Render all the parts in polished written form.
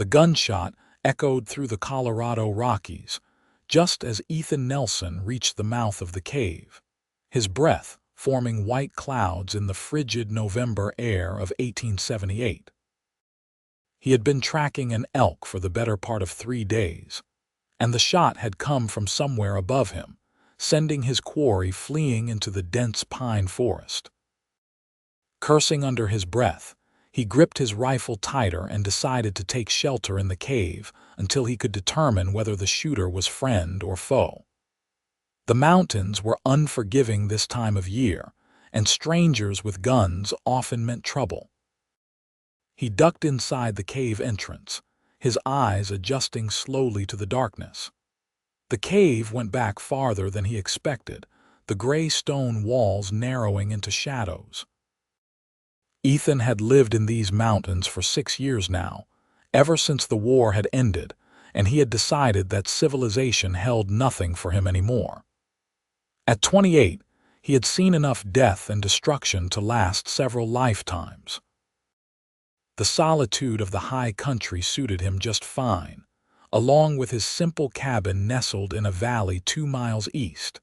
The gunshot echoed through the Colorado Rockies, just as Ethan Nelson reached the mouth of the cave, his breath forming white clouds in the frigid November air of 1878. He had been tracking an elk for the better part of 3 days, and the shot had come from somewhere above him, sending his quarry fleeing into the dense pine forest. Cursing under his breath, he gripped his rifle tighter and decided to take shelter in the cave until he could determine whether the shooter was friend or foe. The mountains were unforgiving this time of year, and strangers with guns often meant trouble. He ducked inside the cave entrance, his eyes adjusting slowly to the darkness. The cave went back farther than he expected, the gray stone walls narrowing into shadows. Ethan had lived in these mountains for 6 years now, ever since the war had ended, and he had decided that civilization held nothing for him anymore. At 28, he had seen enough death and destruction to last several lifetimes. The solitude of the high country suited him just fine, along with his simple cabin nestled in a valley 2 miles east.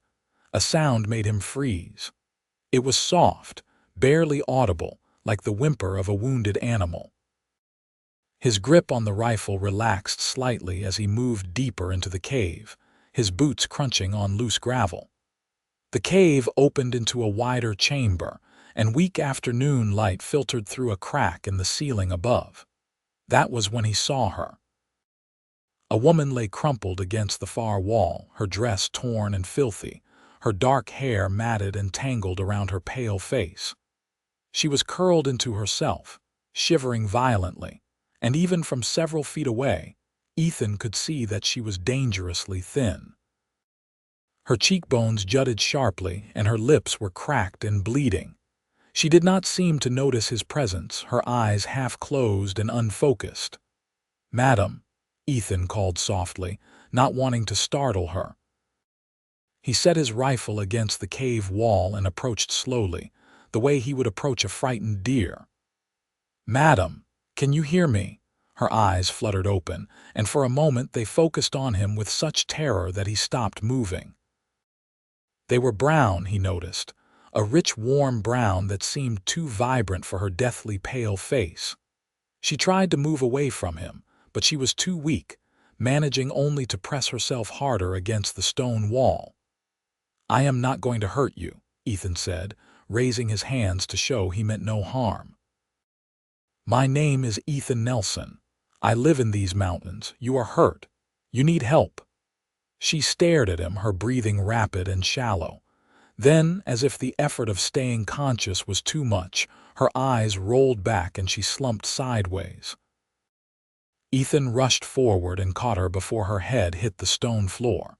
A sound made him freeze. It was soft, barely audible, like the whimper of a wounded animal. His grip on the rifle relaxed slightly as he moved deeper into the cave, his boots crunching on loose gravel. The cave opened into a wider chamber, and weak afternoon light filtered through a crack in the ceiling above. That was when he saw her. A woman lay crumpled against the far wall, her dress torn and filthy, her dark hair matted and tangled around her pale face. She was curled into herself, shivering violently, and even from several feet away, Ethan could see that she was dangerously thin. Her cheekbones jutted sharply, and her lips were cracked and bleeding. She did not seem to notice his presence, her eyes half closed and unfocused. "Madam," Ethan called softly, not wanting to startle her. He set his rifle against the cave wall and approached slowly, the way he would approach a frightened deer. "Madam, can you hear me?" Her eyes fluttered open, and for a moment they focused on him with such terror that he stopped moving. They were brown, he noticed, a rich warm brown that seemed too vibrant for her deathly pale face. She tried to move away from him, but she was too weak, managing only to press herself harder against the stone wall. "I am not going to hurt you," Ethan said, raising his hands to show he meant no harm. "My name is Ethan Nelson. I live in these mountains. You are hurt. You need help." She stared at him, her breathing rapid and shallow. Then, as if the effort of staying conscious was too much, her eyes rolled back and she slumped sideways. Ethan rushed forward and caught her before her head hit the stone floor.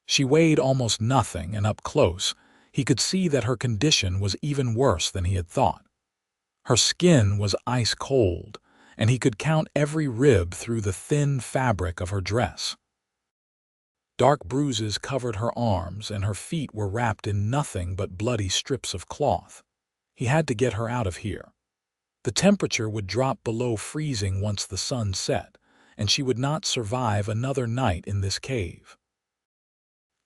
She weighed almost nothing, and up close, he could see that her condition was even worse than he had thought. Her skin was ice cold, and he could count every rib through the thin fabric of her dress. Dark bruises covered her arms, and her feet were wrapped in nothing but bloody strips of cloth. He had to get her out of here. The temperature would drop below freezing once the sun set, and she would not survive another night in this cave.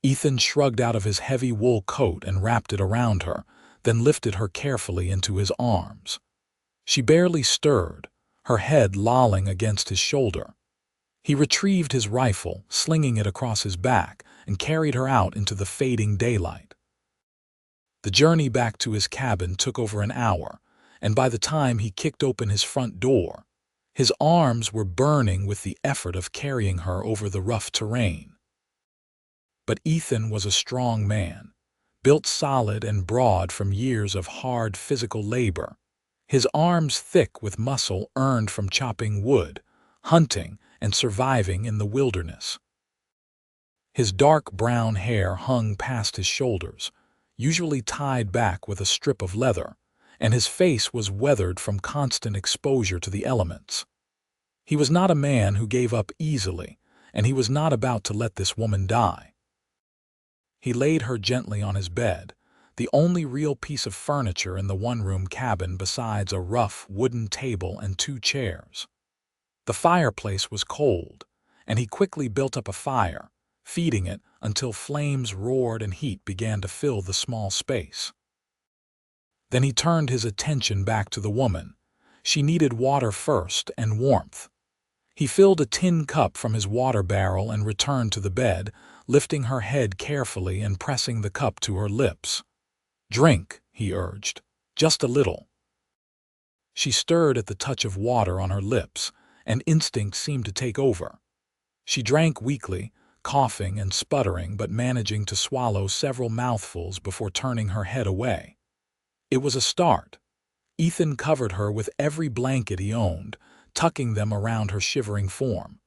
Ethan shrugged out of his heavy wool coat and wrapped it around her, then lifted her carefully into his arms. She barely stirred, her head lolling against his shoulder. He retrieved his rifle, slinging it across his back, and carried her out into the fading daylight. The journey back to his cabin took over an hour, and by the time he kicked open his front door, his arms were burning with the effort of carrying her over the rough terrain. But Ethan was a strong man, built solid and broad from years of hard physical labor, his arms thick with muscle earned from chopping wood, hunting, and surviving in the wilderness. His dark brown hair hung past his shoulders, usually tied back with a strip of leather, and his face was weathered from constant exposure to the elements. He was not a man who gave up easily, and he was not about to let this woman die. He laid her gently on his bed, the only real piece of furniture in the one-room cabin besides a rough wooden table and 2 chairs. The fireplace was cold, and he quickly built up a fire, feeding it until flames roared and heat began to fill the small space. Then he turned his attention back to the woman. She needed water first and warmth. He filled a tin cup from his water barrel and returned to the bed, lifting her head carefully and pressing the cup to her lips. "Drink," he urged, "just a little." She stirred at the touch of water on her lips, and instinct seemed to take over. She drank weakly, coughing and sputtering but managing to swallow several mouthfuls before turning her head away. It was a start. Ethan covered her with every blanket he owned, tucking them around her shivering form.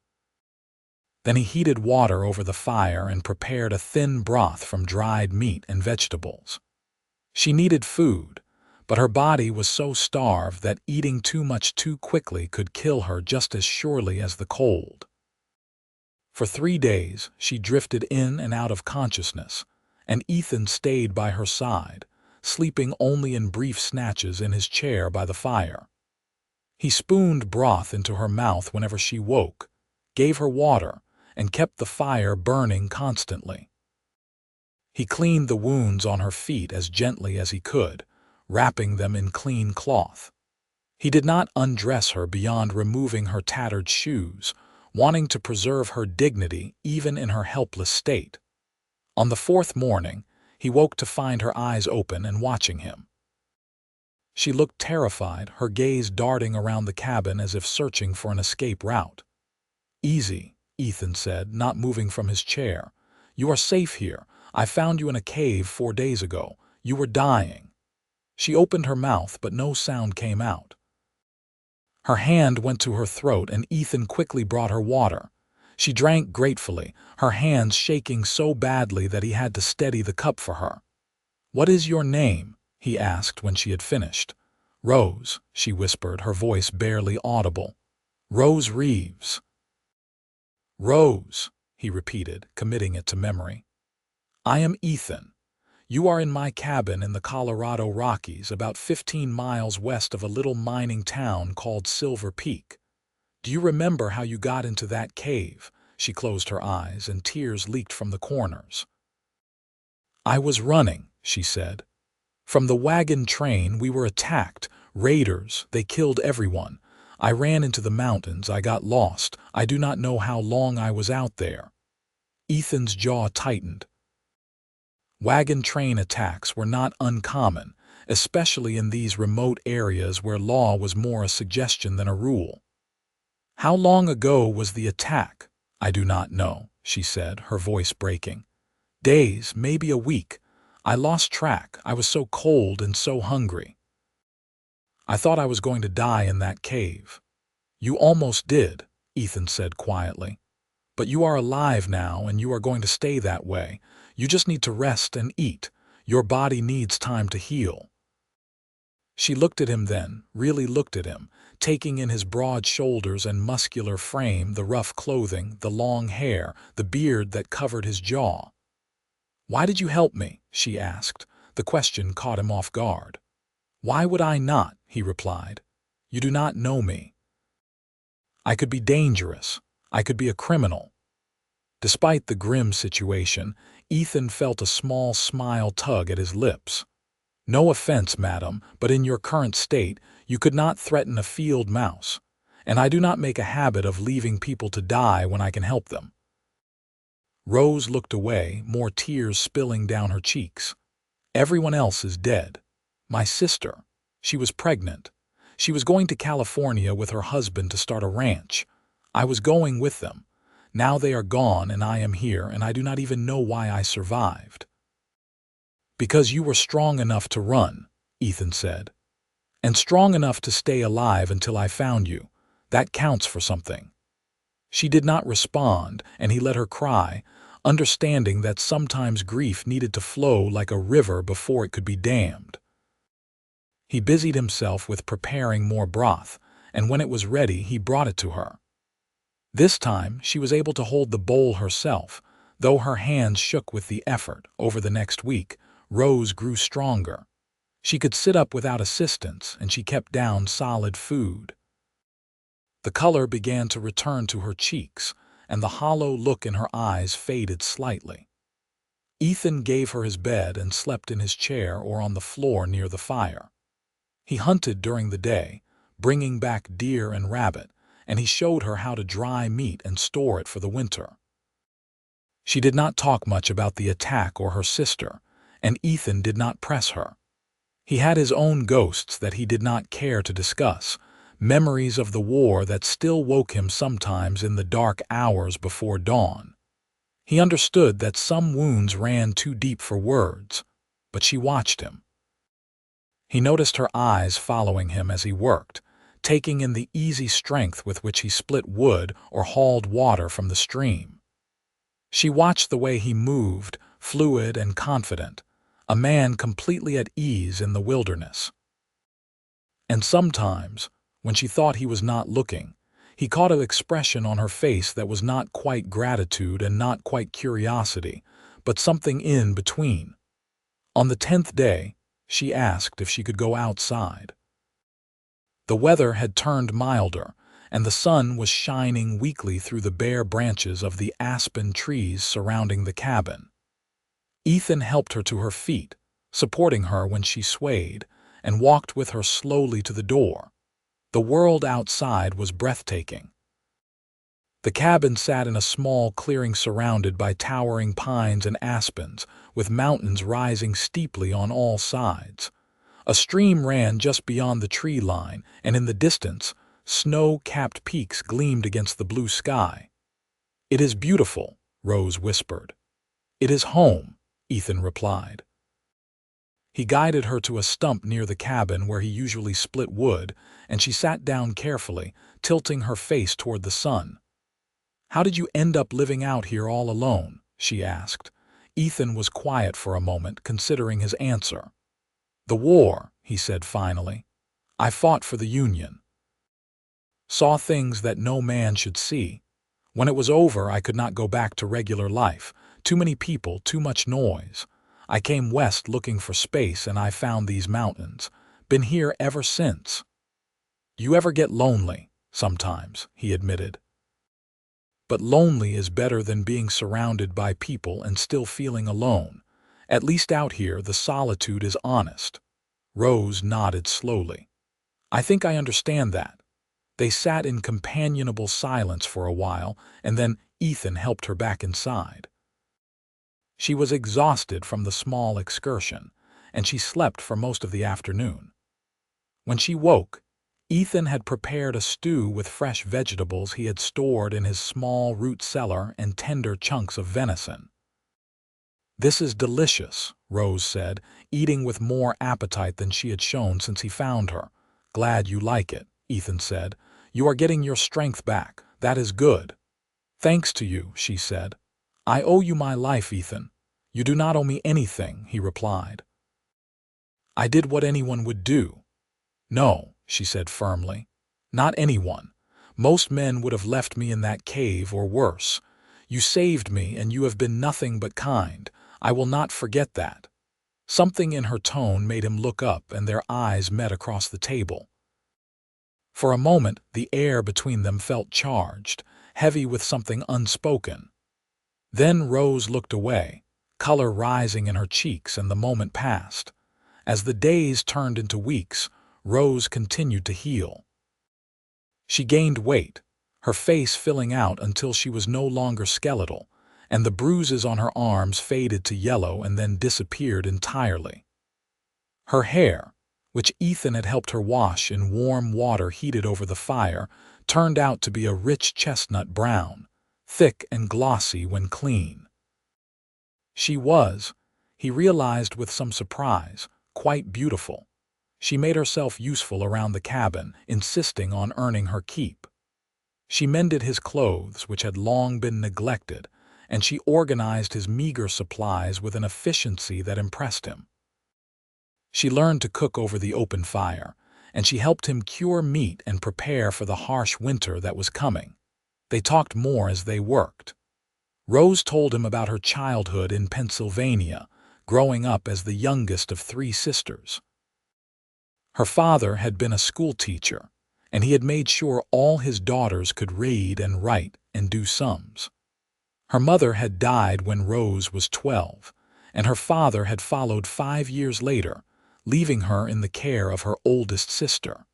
Then he heated water over the fire and prepared a thin broth from dried meat and vegetables. She needed food, but her body was so starved that eating too much too quickly could kill her just as surely as the cold. For 3 days, she drifted in and out of consciousness, and Ethan stayed by her side, sleeping only in brief snatches in his chair by the fire. He spooned broth into her mouth whenever she woke, gave her water, and kept the fire burning constantly. He cleaned the wounds on her feet as gently as he could, wrapping them in clean cloth. He did not undress her beyond removing her tattered shoes, wanting to preserve her dignity even in her helpless state. On the 4th morning, he woke to find her eyes open and watching him. She looked terrified, her gaze darting around the cabin as if searching for an escape route. "Easy," Ethan said, not moving from his chair. "You are safe here. I found you in a cave 4 days ago. You were dying." She opened her mouth, but no sound came out. Her hand went to her throat, and Ethan quickly brought her water. She drank gratefully, her hands shaking so badly that he had to steady the cup for her. "What is your name?" he asked when she had finished. "Rose," she whispered, her voice barely audible. "Rose Reeves." "Rose," he repeated, committing it to memory. "I am Ethan. You are in my cabin in the Colorado Rockies, about 15 miles west of a little mining town called Silver Peak. Do you remember how you got into that cave?" She closed her eyes, and tears leaked from the corners. "I was running," she said. "From the wagon train we were attacked. Raiders, they killed everyone. I ran into the mountains, I got lost. I do not know how long I was out there." Ethan's jaw tightened. Wagon train attacks were not uncommon, especially in these remote areas where law was more a suggestion than a rule. "How long ago was the attack?" "I do not know," she said, her voice breaking. "Days, maybe a week. I lost track. I was so cold and so hungry. I thought I was going to die in that cave." "You almost did," Ethan said quietly. "But you are alive now, and you are going to stay that way. You just need to rest and eat. Your body needs time to heal." She looked at him then, really looked at him, taking in his broad shoulders and muscular frame, the rough clothing, the long hair, the beard that covered his jaw. "Why did you help me?" she asked. The question caught him off guard. "Why would I not?" he replied. "You do not know me. I could be dangerous. I could be a criminal." Despite the grim situation, Ethan felt a small smile tug at his lips. "No offense, madam, but in your current state, you could not threaten a field mouse, and I do not make a habit of leaving people to die when I can help them." Rose looked away, more tears spilling down her cheeks. "Everyone else is dead. My sister. She was pregnant. She was going to California with her husband to start a ranch. I was going with them. Now they are gone and I am here, and I do not even know why I survived." "Because you were strong enough to run," Ethan said. "And strong enough to stay alive until I found you. That counts for something." She did not respond, and he let her cry, understanding that sometimes grief needed to flow like a river before it could be dammed. He busied himself with preparing more broth, and when it was ready, he brought it to her. This time, she was able to hold the bowl herself, though her hands shook with the effort. Over the next week, Rose grew stronger. She could sit up without assistance, and she kept down solid food. The color began to return to her cheeks, and the hollow look in her eyes faded slightly. Ethan gave her his bed and slept in his chair or on the floor near the fire. He hunted during the day, bringing back deer and rabbit, and he showed her how to dry meat and store it for the winter. She did not talk much about the attack or her sister, and Ethan did not press her. He had his own ghosts that he did not care to discuss, memories of the war that still woke him sometimes in the dark hours before dawn. He understood that some wounds ran too deep for words, but she watched him. He noticed her eyes following him as he worked, taking in the easy strength with which he split wood or hauled water from the stream. She watched the way he moved, fluid and confident, a man completely at ease in the wilderness. And sometimes, when she thought he was not looking, he caught an expression on her face that was not quite gratitude and not quite curiosity, but something in between. On the 10th day, she asked if she could go outside. The weather had turned milder, and the sun was shining weakly through the bare branches of the aspen trees surrounding the cabin. Ethan helped her to her feet, supporting her when she swayed, and walked with her slowly to the door. The world outside was breathtaking. The cabin sat in a small clearing surrounded by towering pines and aspens, with mountains rising steeply on all sides. A stream ran just beyond the tree line, and in the distance, snow-capped peaks gleamed against the blue sky. "It is beautiful," Rose whispered. "It is home," Ethan replied. He guided her to a stump near the cabin where he usually split wood, and she sat down carefully, tilting her face toward the sun. "How did you end up living out here all alone?" she asked. Ethan was quiet for a moment, considering his answer. "The war," he said finally. "I fought for the Union. Saw things that no man should see. When it was over, I could not go back to regular life. Too many people, too much noise. I came west looking for space, and I found these mountains. Been here ever since." "You ever get lonely?" "Sometimes," he admitted. "But lonely is better than being surrounded by people and still feeling alone. At least out here, the solitude is honest." Rose nodded slowly. "I think I understand that." They sat in companionable silence for a while, and then Ethan helped her back inside. She was exhausted from the small excursion, and she slept for most of the afternoon. When she woke, Ethan had prepared a stew with fresh vegetables he had stored in his small root cellar and tender chunks of venison. "This is delicious," Rose said, eating with more appetite than she had shown since he found her. "Glad you like it," Ethan said. "You are getting your strength back. That is good." "Thanks to you," she said. "I owe you my life, Ethan." "You do not owe me anything," he replied. "I did what anyone would do." "No," she said firmly. "Not anyone. Most men would have left me in that cave or worse. You saved me, and you have been nothing but kind. I will not forget that." Something in her tone made him look up, and their eyes met across the table. For a moment, the air between them felt charged, heavy with something unspoken. Then Rose looked away, color rising in her cheeks, and the moment passed. As the days turned into weeks, Rose continued to heal. She gained weight, her face filling out until she was no longer skeletal, and the bruises on her arms faded to yellow and then disappeared entirely. Her hair, which Ethan had helped her wash in warm water heated over the fire, turned out to be a rich chestnut brown, thick and glossy when clean. She was, he realized with some surprise, quite beautiful. She made herself useful around the cabin, insisting on earning her keep. She mended his clothes, which had long been neglected, and she organized his meager supplies with an efficiency that impressed him. She learned to cook over the open fire, and she helped him cure meat and prepare for the harsh winter that was coming. They talked more as they worked. Rose told him about her childhood in Pennsylvania, growing up as the youngest of 3 sisters. Her father had been a schoolteacher, and he had made sure all his daughters could read and write and do sums. Her mother had died when Rose was 12, and her father had followed 5 years later, leaving her in the care of her oldest sister.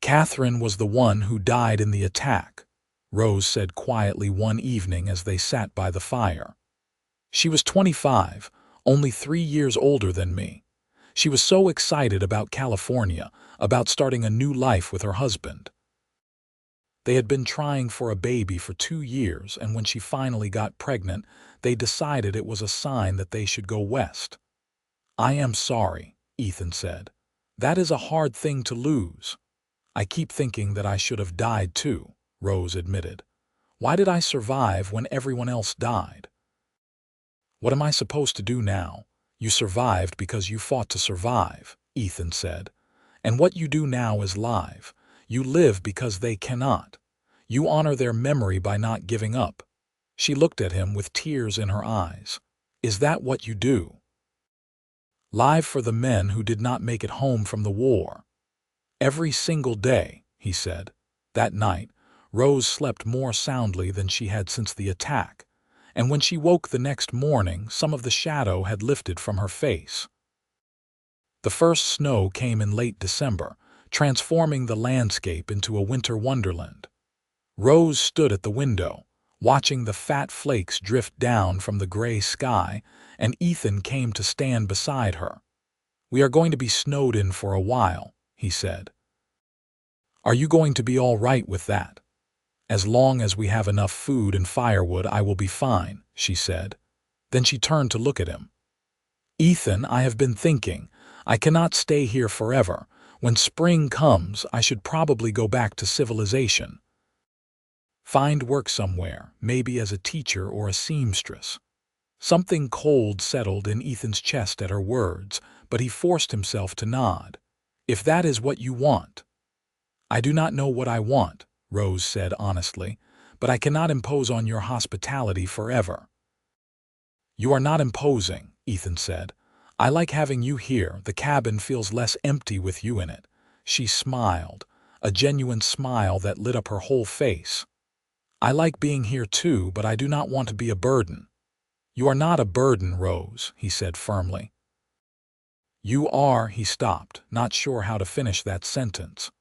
Catherine was the one who died in the attack, Rose said quietly one evening as they sat by the fire. She was 25, only 3 years older than me. She was so excited about California, about starting a new life with her husband. They had been trying for a baby for 2 years, and when she finally got pregnant, they decided it was a sign that they should go west. "I am sorry," Ethan said. "That is a hard thing to lose." "I keep thinking that I should have died too," Rose admitted. "Why did I survive when everyone else died?" "What am I supposed to do now? You survived because you fought to survive," Ethan said. "And what you do now is live. You live because they cannot. You honor their memory by not giving up." She looked at him with tears in her eyes. "Is that what you do?" "Live for the men who did not make it home from the war." "Every single day," he said. That night, Rose slept more soundly than she had since the attack, and when she woke the next morning, some of the shadow had lifted from her face. The first snow came in late December, transforming the landscape into a winter wonderland. Rose stood at the window, watching the fat flakes drift down from the gray sky, and Ethan came to stand beside her. "We are going to be snowed in for a while," he said. "Are you going to be all right with that?" "As long as we have enough food and firewood, I will be fine," she said. Then she turned to look at him. "Ethan, I have been thinking. I cannot stay here forever. When spring comes, I should probably go back to civilization. Find work somewhere, maybe as a teacher or a seamstress." Something cold settled in Ethan's chest at her words, but he forced himself to nod. "If that is what you want." "I do not know what I want," Rose said honestly, "but I cannot impose on your hospitality forever." "You are not imposing," Ethan said. "I like having you here. The cabin feels less empty with you in it." She smiled, a genuine smile that lit up her whole face. "I like being here too, but I do not want to be a burden." "You are not a burden, Rose," he said firmly. "You are," he stopped, not sure how to finish that sentence.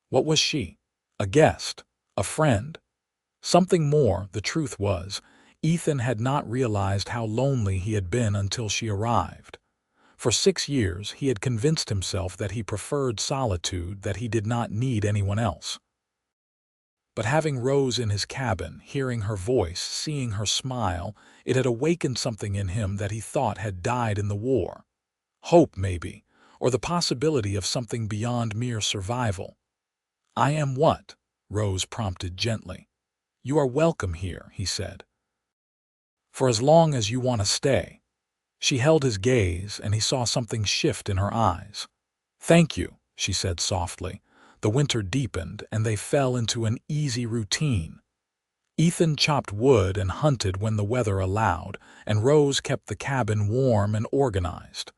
What was she? A guest? A friend? Something more. The truth was, Ethan had not realized how lonely he had been until she arrived. For 6 years, he had convinced himself that he preferred solitude, that he did not need anyone else. But having Rose in his cabin, hearing her voice, seeing her smile, it had awakened something in him that he thought had died in the war. Hope, maybe, or the possibility of something beyond mere survival. "I am what?" Rose prompted gently. "You are welcome here," he said. "For as long as you want to stay." She held his gaze, and he saw something shift in her eyes. "Thank you," she said softly. The winter deepened, and they fell into an easy routine. Ethan chopped wood and hunted when the weather allowed, and Rose kept the cabin warm and organized.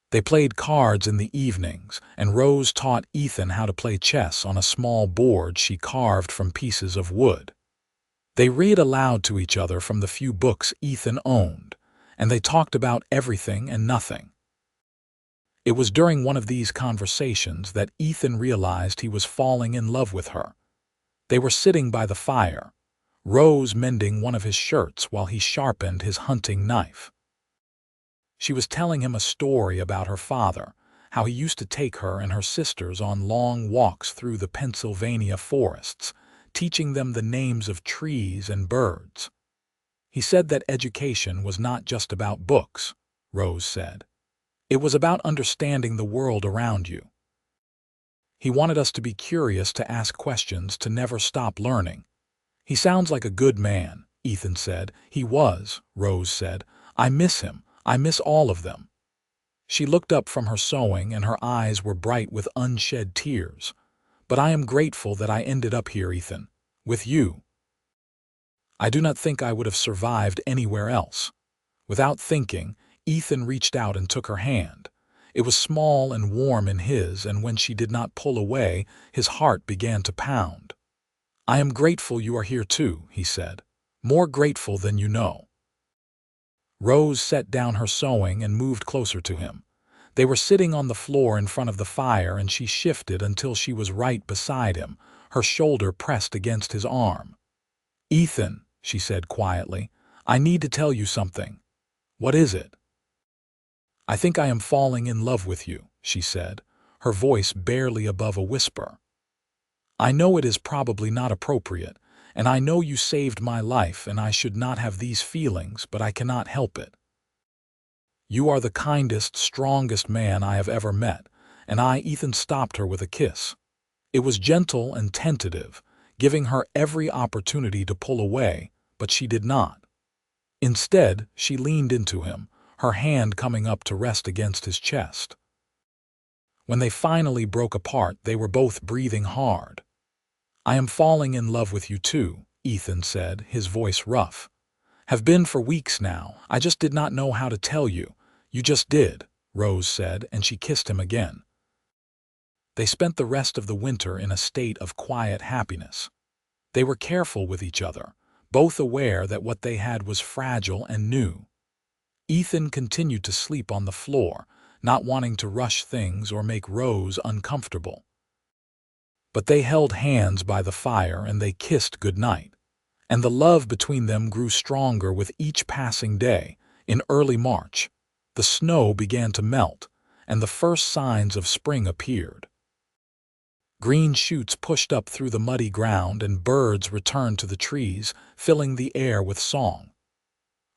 They played cards in the evenings, and Rose taught Ethan how to play chess on a small board she carved from pieces of wood. They read aloud to each other from the few books Ethan owned, and they talked about everything and nothing. It was during one of these conversations that Ethan realized he was falling in love with her. They were sitting by the fire, Rose mending one of his shirts while he sharpened his hunting knife. She was telling him a story about her father, how he used to take her and her sisters on long walks through the Pennsylvania forests, teaching them the names of trees and birds. "He said that education was not just about books," Rose said. "It was about understanding the world around you. He wanted us to be curious, to ask questions, to never stop learning." "He sounds like a good man," Ethan said. "He was," Rose said. "I miss him. I miss all of them." She looked up from her sewing, and her eyes were bright with unshed tears. "But I am grateful that I ended up here, Ethan, with you. I do not think I would have survived anywhere else." Without thinking, Ethan reached out and took her hand. It was small and warm in his, and when she did not pull away, his heart began to pound. "I am grateful you are here too," he said. "More grateful than you know." Rose set down her sewing and moved closer to him. They were sitting on the floor in front of the fire, and she shifted until she was right beside him, her shoulder pressed against his arm. "Ethan," she said quietly, "I need to tell you something." "What is it?" "I think I am falling in love with you," she said, her voice barely above a whisper. "I know it is probably not appropriate, and I know you saved my life and I should not have these feelings, but I cannot help it. You are the kindest, strongest man I have ever met," and Ethan stopped her with a kiss. It was gentle and tentative, giving her every opportunity to pull away, but she did not. Instead, she leaned into him, her hand coming up to rest against his chest. When they finally broke apart, they were both breathing hard. "I am falling in love with you too," Ethan said, his voice rough. "Have been for weeks now. I just did not know how to tell you. You just did," Rose said, and she kissed him again. They spent the rest of the winter in a state of quiet happiness. They were careful with each other, both aware that what they had was fragile and new. Ethan continued to sleep on the floor, not wanting to rush things or make Rose uncomfortable. But they held hands by the fire and they kissed goodnight. And the love between them grew stronger with each passing day. In early March, the snow began to melt, and the first signs of spring appeared. Green shoots pushed up through the muddy ground, and birds returned to the trees, filling the air with song.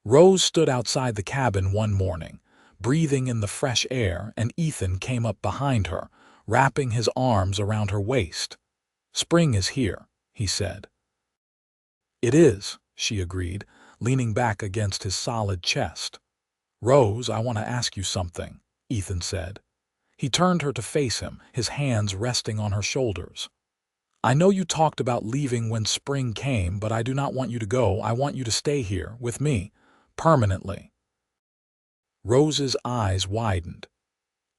Rose stood outside the cabin one morning, breathing in the fresh air, and Ethan came up behind her, wrapping his arms around her waist. "Spring is here," he said. "It is," she agreed, leaning back against his solid chest. "Rose, I want to ask you something," Ethan said. He turned her to face him, his hands resting on her shoulders. "I know you talked about leaving when spring came, but I do not want you to go. I want you to stay here, with me, permanently." Rose's eyes widened.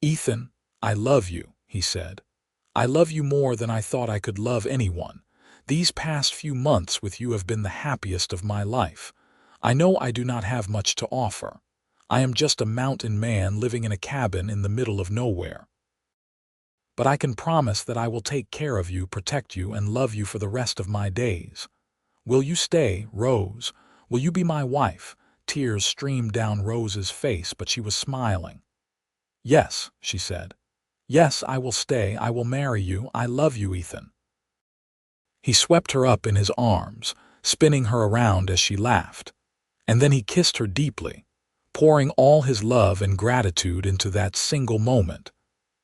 "Ethan, I love you," he said. "I love you more than I thought I could love anyone. These past few months with you have been the happiest of my life. I know I do not have much to offer. I am just a mountain man living in a cabin in the middle of nowhere. But I can promise that I will take care of you, protect you, and love you for the rest of my days. Will you stay, Rose? Will you be my wife?" Tears streamed down Rose's face, but she was smiling. "Yes," she said. "Yes, I will stay. I will marry you. I love you, Ethan." He swept her up in his arms, spinning her around as she laughed. And then he kissed her deeply, pouring all his love and gratitude into that single moment.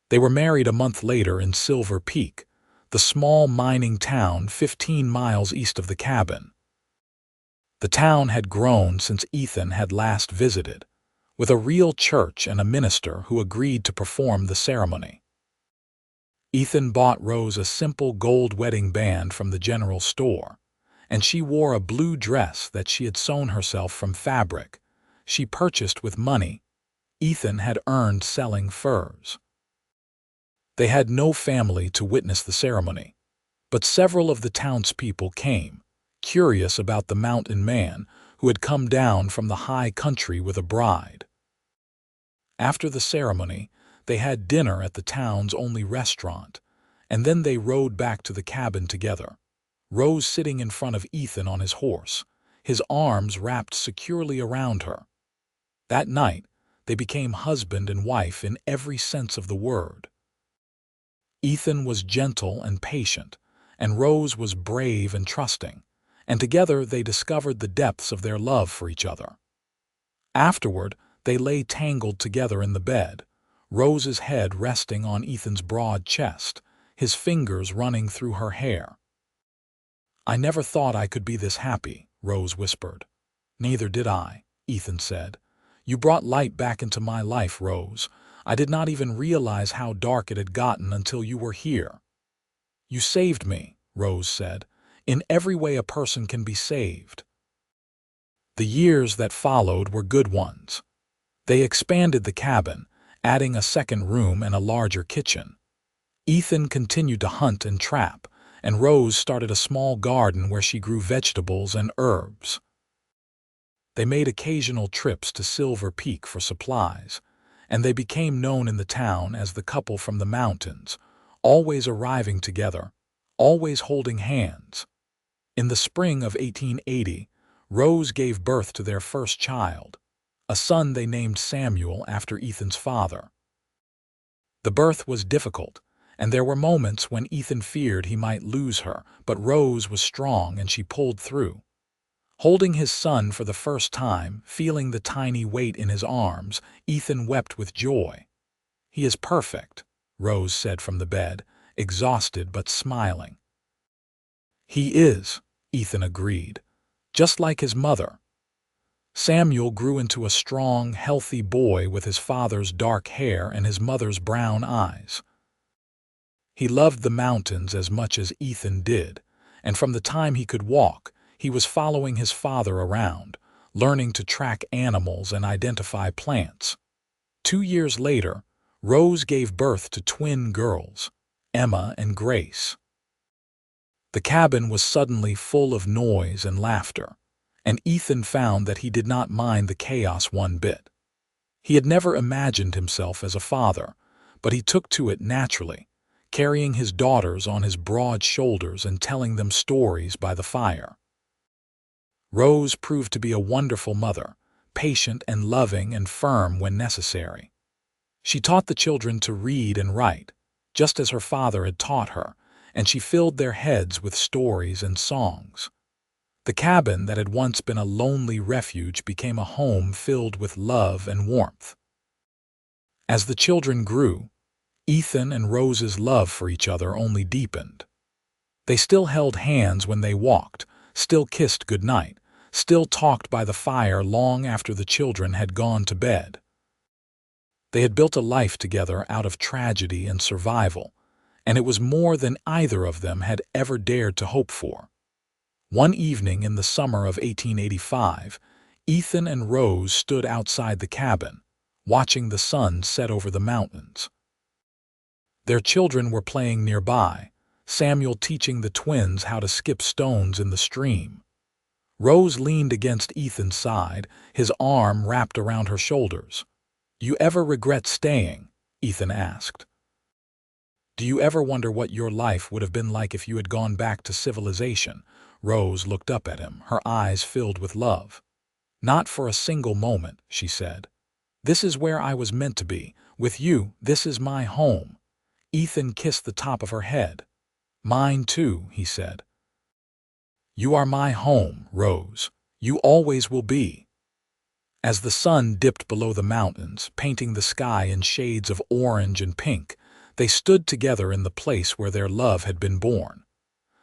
They were married a month later in Silver Peak, the small mining town 15 miles east of the cabin. The town had grown since Ethan had last visited, with a real church and a minister who agreed to perform the ceremony. Ethan bought Rose a simple gold wedding band from the general store, and she wore a blue dress that she had sewn herself from fabric she purchased with money Ethan had earned selling furs. They had no family to witness the ceremony, but several of the townspeople came, curious about the mountain man who had come down from the high country with a bride. After the ceremony, they had dinner at the town's only restaurant, and then they rode back to the cabin together, Rose sitting in front of Ethan on his horse, his arms wrapped securely around her. That night, they became husband and wife in every sense of the word. Ethan was gentle and patient, and Rose was brave and trusting, and together they discovered the depths of their love for each other. Afterward, they lay tangled together in the bed, Rose's head resting on Ethan's broad chest, his fingers running through her hair. "I never thought I could be this happy," Rose whispered. "Neither did I," Ethan said. "You brought light back into my life, Rose. I did not even realize how dark it had gotten until you were here." "You saved me," Rose said. "In every way a person can be saved." The years that followed were good ones. They expanded the cabin, adding a second room and a larger kitchen. Ethan continued to hunt and trap, and Rose started a small garden where she grew vegetables and herbs. They made occasional trips to Silver Peak for supplies, and they became known in the town as the couple from the mountains, always arriving together, always holding hands. In the spring of 1880, Rose gave birth to their first child, a son they named Samuel after Ethan's father. The birth was difficult, and there were moments when Ethan feared he might lose her, but Rose was strong and she pulled through. Holding his son for the first time, feeling the tiny weight in his arms, Ethan wept with joy. "He is perfect," Rose said from the bed, exhausted but smiling. "He is," Ethan agreed, "just like his mother." Samuel grew into a strong, healthy boy with his father's dark hair and his mother's brown eyes. He loved the mountains as much as Ethan did, and from the time he could walk, he was following his father around, learning to track animals and identify plants. 2 years later, Rose gave birth to twin girls, Emma and Grace. The cabin was suddenly full of noise and laughter, and Ethan found that he did not mind the chaos one bit. He had never imagined himself as a father, but he took to it naturally, carrying his daughters on his broad shoulders and telling them stories by the fire. Rose proved to be a wonderful mother, patient and loving and firm when necessary. She taught the children to read and write, just as her father had taught her, and she filled their heads with stories and songs. The cabin that had once been a lonely refuge became a home filled with love and warmth. As the children grew, Ethan and Rose's love for each other only deepened. They still held hands when they walked, still kissed goodnight, still talked by the fire long after the children had gone to bed. They had built a life together out of tragedy and survival, and it was more than either of them had ever dared to hope for. One evening in the summer of 1885, Ethan and Rose stood outside the cabin, watching the sun set over the mountains. Their children were playing nearby, Samuel teaching the twins how to skip stones in the stream. Rose leaned against Ethan's side, his arm wrapped around her shoulders. "You ever regret staying?" Ethan asked. "Do you ever wonder what your life would have been like if you had gone back to civilization?" Rose looked up at him, her eyes filled with love. "Not for a single moment," she said. "This is where I was meant to be. With you, this is my home." Ethan kissed the top of her head. "Mine too," he said. "You are my home, Rose. You always will be." As the sun dipped below the mountains, painting the sky in shades of orange and pink, they stood together in the place where their love had been born.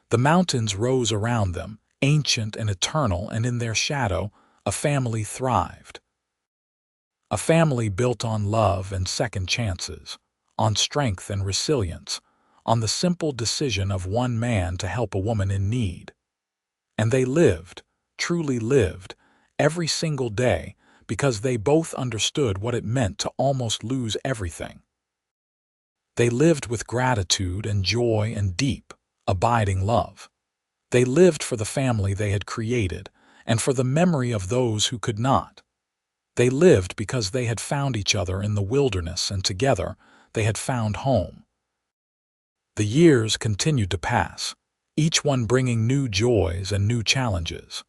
The mountains rose around them, ancient and eternal, and in their shadow, a family thrived. A family built on love and second chances, on strength and resilience, on the simple decision of one man to help a woman in need. And they lived, truly lived, every single day, because they both understood what it meant to almost lose everything. They lived with gratitude and joy and deep, abiding love. They lived for the family they had created and for the memory of those who could not. They lived because they had found each other in the wilderness, and together they had found home. The years continued to pass, each one bringing new joys and new challenges.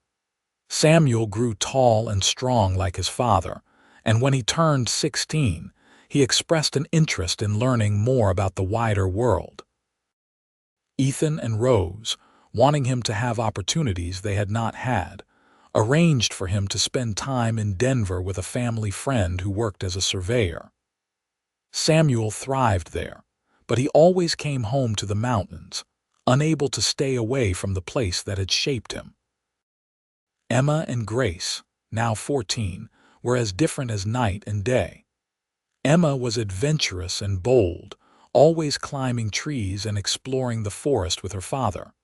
Samuel grew tall and strong like his father, and when he turned 16, he expressed an interest in learning more about the wider world. Ethan and Rose, wanting him to have opportunities they had not had, arranged for him to spend time in Denver with a family friend who worked as a surveyor. Samuel thrived there, but he always came home to the mountains, unable to stay away from the place that had shaped him. Emma and Grace, now 14, were as different as night and day. Emma was adventurous and bold, always climbing trees and exploring the forest with her father.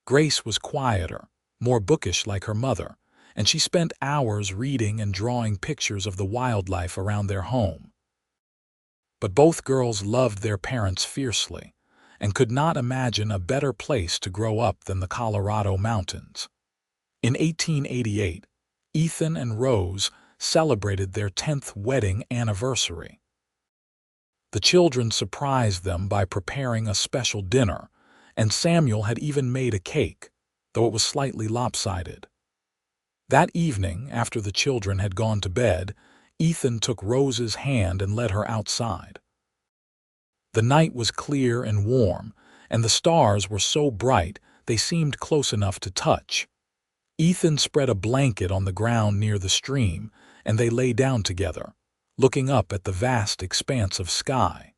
Grace was quieter, more bookish like her mother, and she spent hours reading and drawing pictures of the wildlife around their home. But both girls loved their parents fiercely and could not imagine a better place to grow up than the Colorado mountains. In 1888, Ethan and Rose celebrated their 10th wedding anniversary. The children surprised them by preparing a special dinner, and Samuel had even made a cake, though it was slightly lopsided. That evening, after the children had gone to bed, Ethan took Rose's hand and led her outside. The night was clear and warm, and the stars were so bright they seemed close enough to touch. Ethan spread a blanket on the ground near the stream, and they lay down together, looking up at the vast expanse of sky.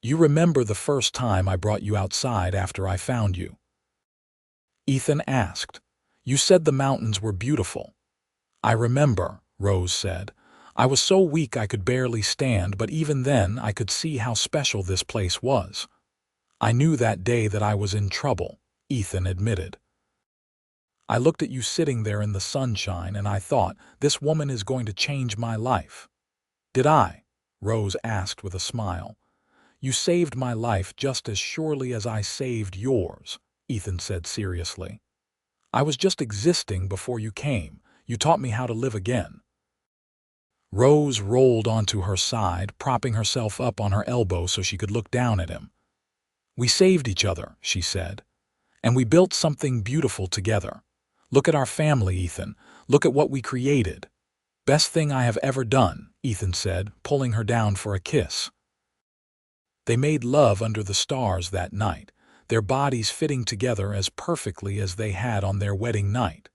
"You remember the first time I brought you outside after I found you?" Ethan asked. "You said the mountains were beautiful." "I remember," Rose said. "I was so weak I could barely stand, but even then I could see how special this place was." "I knew that day that I was in trouble," Ethan admitted. "I looked at you sitting there in the sunshine and I thought, this woman is going to change my life." "Did I?" Rose asked with a smile. "You saved my life just as surely as I saved yours," Ethan said seriously. "I was just existing before you came. You taught me how to live again." Rose rolled onto her side, propping herself up on her elbow so she could look down at him. "We saved each other," she said, "and we built something beautiful together. Look at our family, Ethan. Look at what we created." "Best thing I have ever done," Ethan said, pulling her down for a kiss. They made love under the stars that night, their bodies fitting together as perfectly as they had on their wedding night.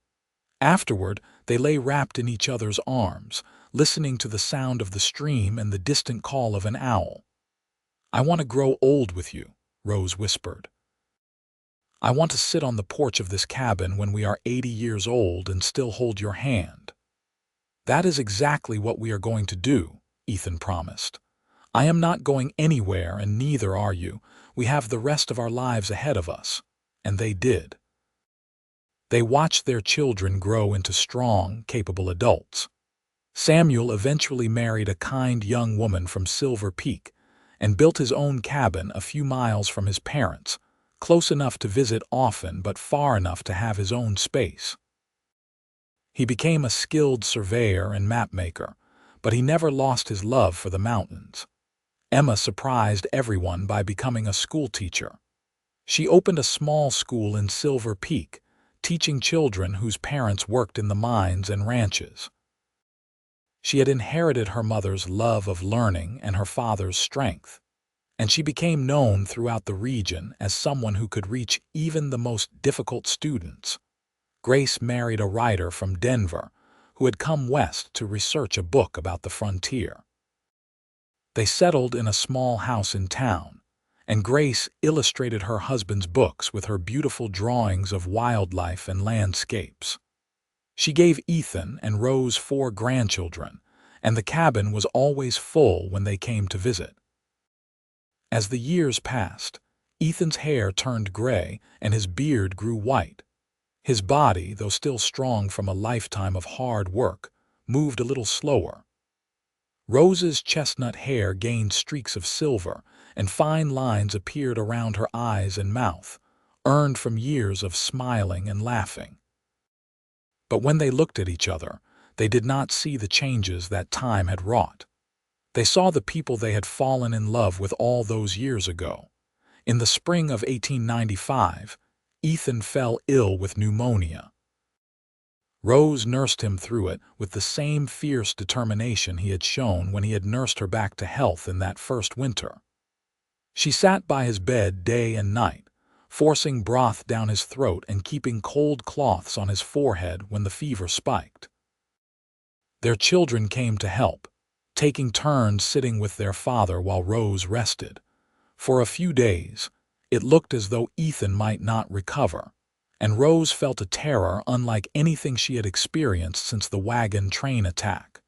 Afterward, they lay wrapped in each other's arms, listening to the sound of the stream and the distant call of an owl. "I want to grow old with you," Rose whispered. "I want to sit on the porch of this cabin when we are 80 years old and still hold your hand." "That is exactly what we are going to do," Ethan promised. "I am not going anywhere and neither are you. We have the rest of our lives ahead of us." And they did. They watched their children grow into strong, capable adults. Samuel eventually married a kind young woman from Silver Peak and built his own cabin a few miles from his parents, close enough to visit often but far enough to have his own space. He became a skilled surveyor and mapmaker, but he never lost his love for the mountains. Emma surprised everyone by becoming a schoolteacher. She opened a small school in Silver Peak, teaching children whose parents worked in the mines and ranches. She had inherited her mother's love of learning and her father's strength, and she became known throughout the region as someone who could reach even the most difficult students. Grace married a writer from Denver who had come west to research a book about the frontier. They settled in a small house in town, and Grace illustrated her husband's books with her beautiful drawings of wildlife and landscapes. She gave Ethan and Rose 4 grandchildren, and the cabin was always full when they came to visit. As the years passed, Ethan's hair turned gray and his beard grew white. His body, though still strong from a lifetime of hard work, moved a little slower. Rose's chestnut hair gained streaks of silver, and fine lines appeared around her eyes and mouth, earned from years of smiling and laughing. But when they looked at each other, they did not see the changes that time had wrought. They saw the people they had fallen in love with all those years ago. In the spring of 1895, Ethan fell ill with pneumonia. Rose nursed him through it with the same fierce determination he had shown when he had nursed her back to health in that first winter. She sat by his bed day and night, forcing broth down his throat and keeping cold cloths on his forehead when the fever spiked. Their children came to help, taking turns sitting with their father while Rose rested. For a few days, it looked as though Ethan might not recover, and Rose felt a terror unlike anything she had experienced since the wagon train attack.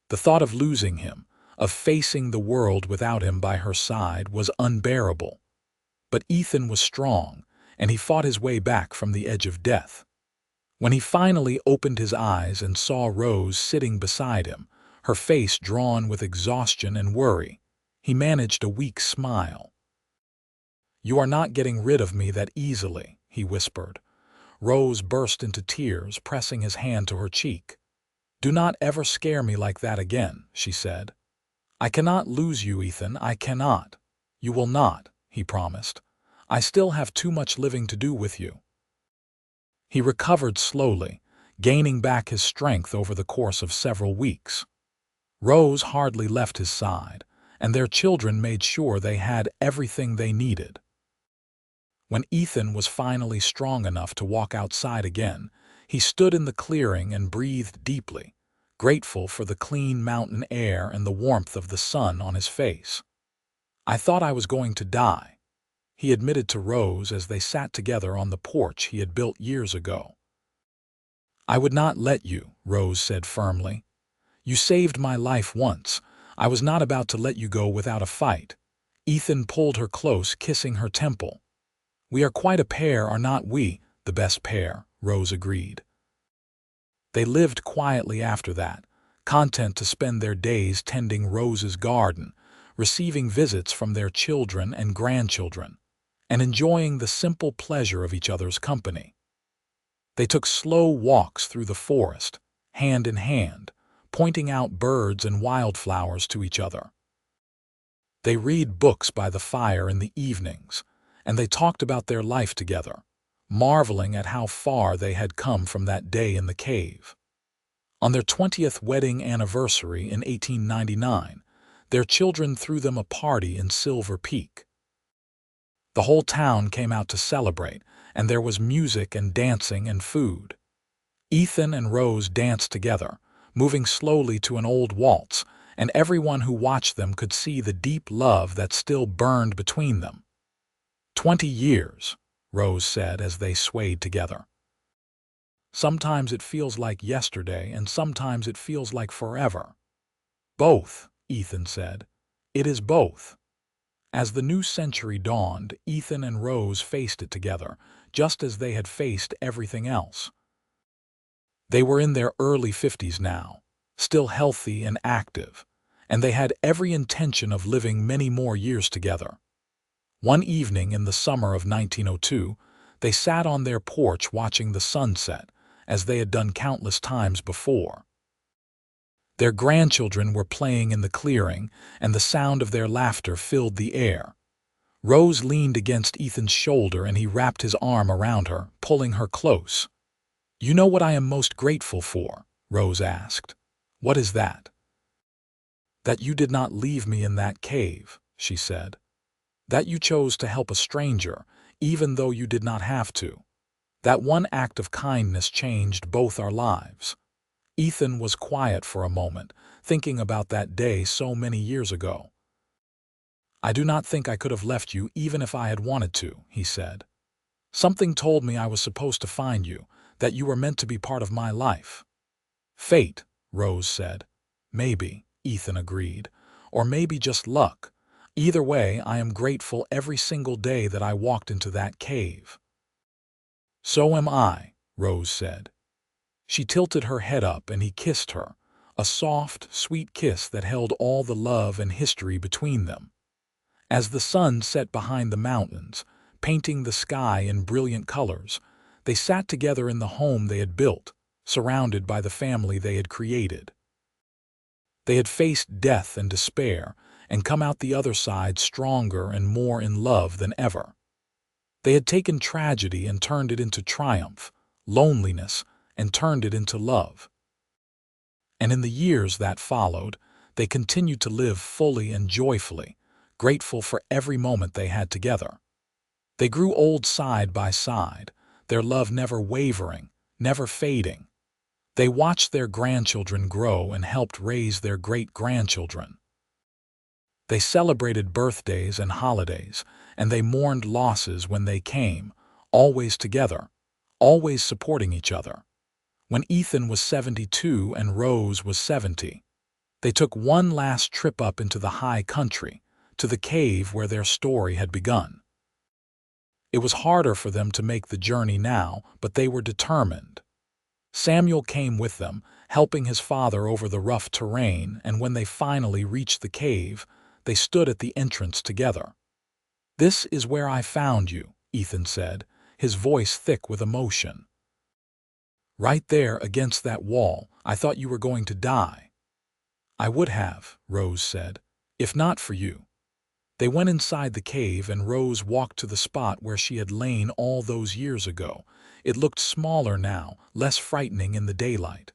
The thought of losing him, of facing the world without him by her side, was unbearable. But Ethan was strong, and he fought his way back from the edge of death. When he finally opened his eyes and saw Rose sitting beside him, her face drawn with exhaustion and worry, He managed a weak smile. "You are not getting rid of me that easily," he whispered. Rose burst into tears, pressing his hand to her cheek. "Do not ever scare me like that again," she said. "I cannot lose you, Ethan, I cannot." "You will not," he promised. "I still have too much living to do with you." He recovered slowly, gaining back his strength over the course of several weeks. Rose hardly left his side, and their children made sure they had everything they needed. When Ethan was finally strong enough to walk outside again, he stood in the clearing and breathed deeply, grateful for the clean mountain air and the warmth of the sun on his face. "I thought I was going to die," he admitted to Rose as they sat together on the porch he had built years ago. "I would not let you," Rose said firmly. "You saved my life once. I was not about to let you go without a fight." Ethan pulled her close, kissing her temple. "We are quite a pair, are not we?" "The best pair," Rose agreed. They lived quietly after that, content to spend their days tending Rose's garden, receiving visits from their children and grandchildren, and enjoying the simple pleasure of each other's company. They took slow walks through the forest, hand in hand, pointing out birds and wildflowers to each other. They read books by the fire in the evenings, and they talked about their life together, marveling at how far they had come from that day in the cave. On their 20th wedding anniversary in 1899, their children threw them a party in Silver Peak. The whole town came out to celebrate, and there was music and dancing and food. Ethan and Rose danced together, moving slowly to an old waltz, and everyone who watched them could see the deep love that still burned between them. 20 years, Rose said as they swayed together. "Sometimes it feels like yesterday, and sometimes it feels like forever." "Both," Ethan said. "It is both." As the new century dawned, Ethan and Rose faced it together, just as they had faced everything else. They were in their early 50s now, still healthy and active, and they had every intention of living many more years together. One evening in the summer of 1902, they sat on their porch watching the sunset, as they had done countless times before. Their grandchildren were playing in the clearing, and the sound of their laughter filled the air. Rose leaned against Ethan's shoulder and he wrapped his arm around her, pulling her close. "You know what I am most grateful for?" Rose asked. "What is that?" "That you did not leave me in that cave," she said. "That you chose to help a stranger, even though you did not have to. That one act of kindness changed both our lives." Ethan was quiet for a moment, thinking about that day so many years ago. "I do not think I could have left you even if I had wanted to," he said. "Something told me I was supposed to find you, that you were meant to be part of my life." "Fate," Rose said. "Maybe," Ethan agreed. "Or maybe just luck. Either way, I am grateful every single day that I walked into that cave." "So am I," Rose said. She tilted her head up and he kissed her, a soft, sweet kiss that held all the love and history between them. As the sun set behind the mountains, painting the sky in brilliant colors, they sat together in the home they had built, surrounded by the family they had created. They had faced death and despair, and come out the other side stronger and more in love than ever. They had taken tragedy and turned it into triumph, loneliness, and turned it into love. And in the years that followed, they continued to live fully and joyfully, grateful for every moment they had together. They grew old side by side, their love never wavering, never fading. They watched their grandchildren grow and helped raise their great-grandchildren. They celebrated birthdays and holidays, and they mourned losses when they came, always together, always supporting each other. When Ethan was 72 and Rose was 70, they took one last trip up into the high country, to the cave where their story had begun. It was harder for them to make the journey now, but they were determined. Samuel came with them, helping his father over the rough terrain, and when they finally reached the cave, They stood at the entrance together. "This is where I found you," Ethan said, his voice thick with emotion. "Right there against that wall. I thought you were going to die." "I would have," Rose said, "if not for you." They went inside the cave and Rose walked to the spot where she had lain all those years ago. It looked smaller now, less frightening in the daylight.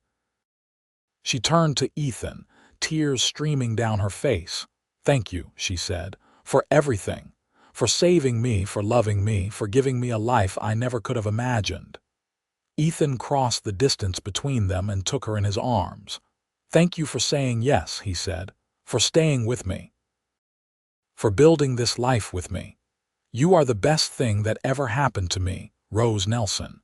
She turned to Ethan, tears streaming down her face. "Thank you," she said, "for everything. For saving me, for loving me, for giving me a life I never could have imagined." Ethan crossed the distance between them and took her in his arms. "Thank you for saying yes," he said, "for staying with me, for building this life with me. You are the best thing that ever happened to me, Rose Nelson."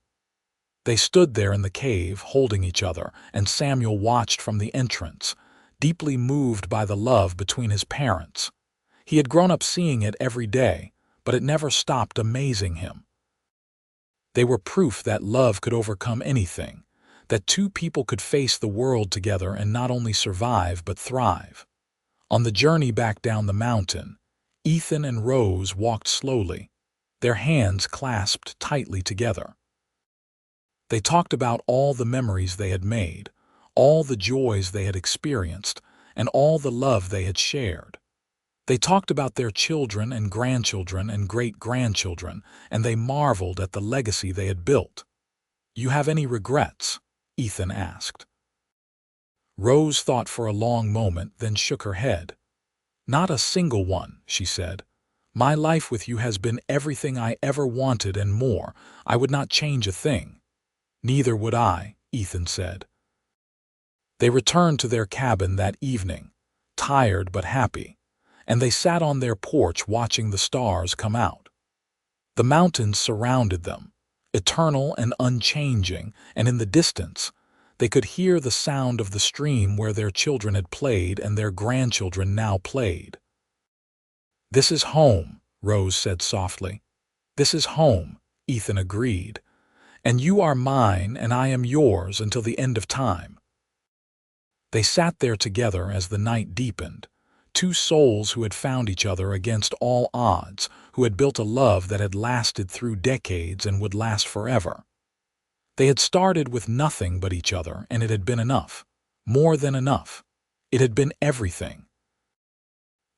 They stood there in the cave, holding each other, and Samuel watched from the entrance, deeply moved by the love between his parents. He had grown up seeing it every day, but it never stopped amazing him. They were proof that love could overcome anything, that two people could face the world together and not only survive but thrive. On the journey back down the mountain, Ethan and Rose walked slowly, their hands clasped tightly together. They talked about all the memories they had made, all the joys they had experienced, and all the love they had shared. They talked about their children and grandchildren and great-grandchildren, and they marveled at the legacy they had built. "You have any regrets?" Ethan asked. Rose thought for a long moment, then shook her head. "Not a single one," she said. "My life with you has been everything I ever wanted and more. I would not change a thing." "Neither would I," Ethan said. They returned to their cabin that evening, tired but happy, and they sat on their porch watching the stars come out. The mountains surrounded them, eternal and unchanging, and in the distance, they could hear the sound of the stream where their children had played and their grandchildren now played. "This is home," Rose said softly. "This is home," Ethan agreed. "And you are mine and I am yours until the end of time." They sat there together as the night deepened, two souls who had found each other against all odds, who had built a love that had lasted through decades and would last forever. They had started with nothing but each other, and it had been enough, more than enough. It had been everything.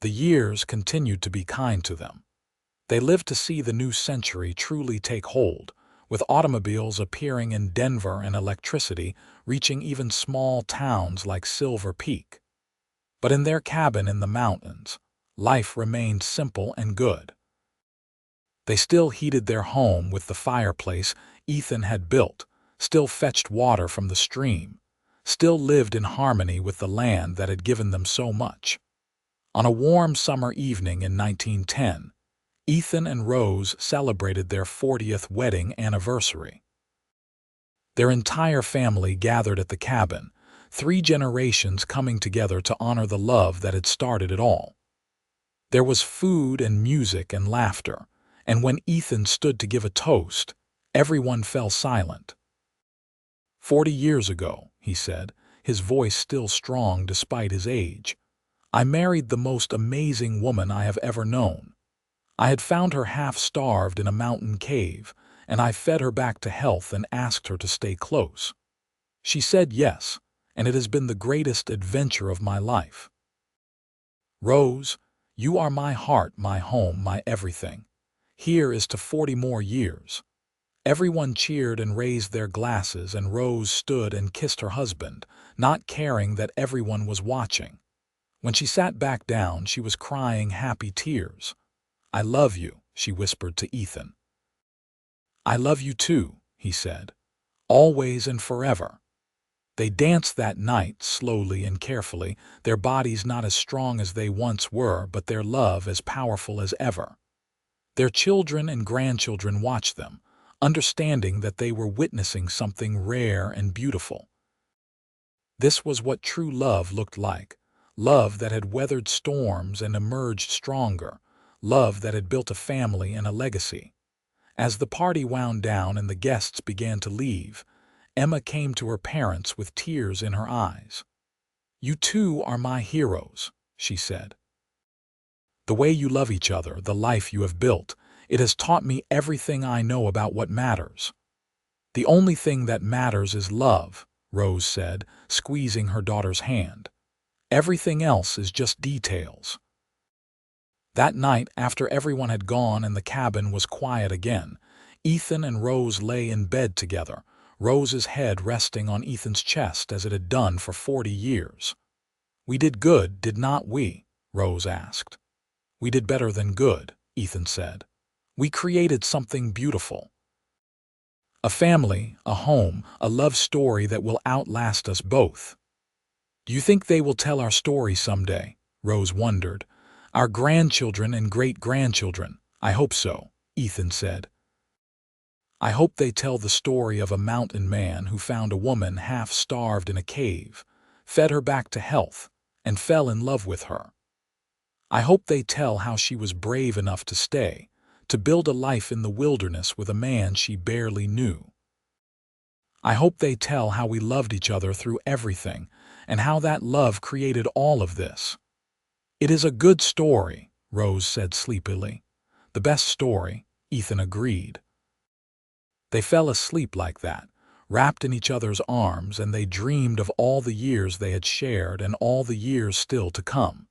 The years continued to be kind to them. They lived to see the new century truly take hold, with automobiles appearing in Denver and electricity reaching even small towns like Silver Peak. But in their cabin in the mountains, life remained simple and good. They still heated their home with the fireplace Ethan had built, still fetched water from the stream, still lived in harmony with the land that had given them so much. On a warm summer evening in 1910, Ethan and Rose celebrated their 40th wedding anniversary. Their entire family gathered at the cabin, 3 generations coming together to honor the love that had started it all. There was food and music and laughter, and when Ethan stood to give a toast, everyone fell silent. "40 years ago," he said, his voice still strong despite his age, "I married the most amazing woman I have ever known. I had found her half-starved in a mountain cave, and I fed her back to health and asked her to stay close. She said yes, and it has been the greatest adventure of my life. Rose, you are my heart, my home, my everything. Here is to 40 more years." Everyone cheered and raised their glasses, and Rose stood and kissed her husband, not caring that everyone was watching. When she sat back down, she was crying happy tears. "I love you," she whispered to Ethan. "I love you too," he said, "always and forever." They danced that night, slowly and carefully, their bodies not as strong as they once were, but their love as powerful as ever. Their children and grandchildren watched them, understanding that they were witnessing something rare and beautiful. This was what true love looked like, love that had weathered storms and emerged stronger, love that had built a family and a legacy. As the party wound down and the guests began to leave, Emma came to her parents with tears in her eyes. "You two are my heroes," she said. The way you love each other, the life you have built, it has taught me everything I know about what matters." "The only thing that matters is love," Rose said, squeezing her daughter's hand. "Everything else is just details." That night, after everyone had gone and the cabin was quiet again, Ethan and Rose lay in bed together, Rose's head resting on Ethan's chest as it had done for 40 years. "We did good, did not we?" Rose asked. "We did better than good," Ethan said. "We created something beautiful. A family, a home, a love story that will outlast us both." "Do you think they will tell our story someday?" Rose wondered. "Our grandchildren and great-grandchildren." "I hope so," Ethan said. "I hope they tell the story of a mountain man who found a woman half-starved in a cave, fed her back to health, and fell in love with her. I hope they tell how she was brave enough to stay, to build a life in the wilderness with a man she barely knew. I hope they tell how we loved each other through everything, and how that love created all of this." "It is a good story," Rose said sleepily. "The best story," Ethan agreed. They fell asleep like that, wrapped in each other's arms, and they dreamed of all the years they had shared and all the years still to come.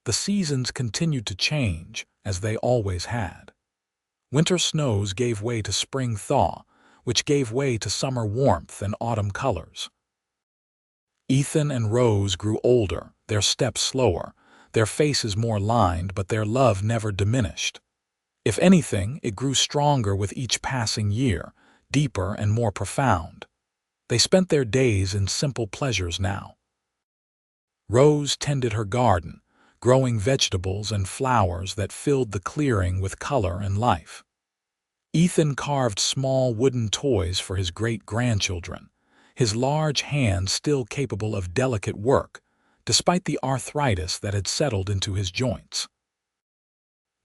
The seasons continued to change, as they always had. Winter snows gave way to spring thaw, which gave way to summer warmth and autumn colors. Ethan and Rose grew older, their steps slower, their faces more lined, but their love never diminished. If anything, it grew stronger with each passing year, deeper and more profound. They spent their days in simple pleasures now. Rose tended her garden, growing vegetables and flowers that filled the clearing with color and life. Ethan carved small wooden toys for his great-grandchildren, his large hands still capable of delicate work, despite the arthritis that had settled into his joints.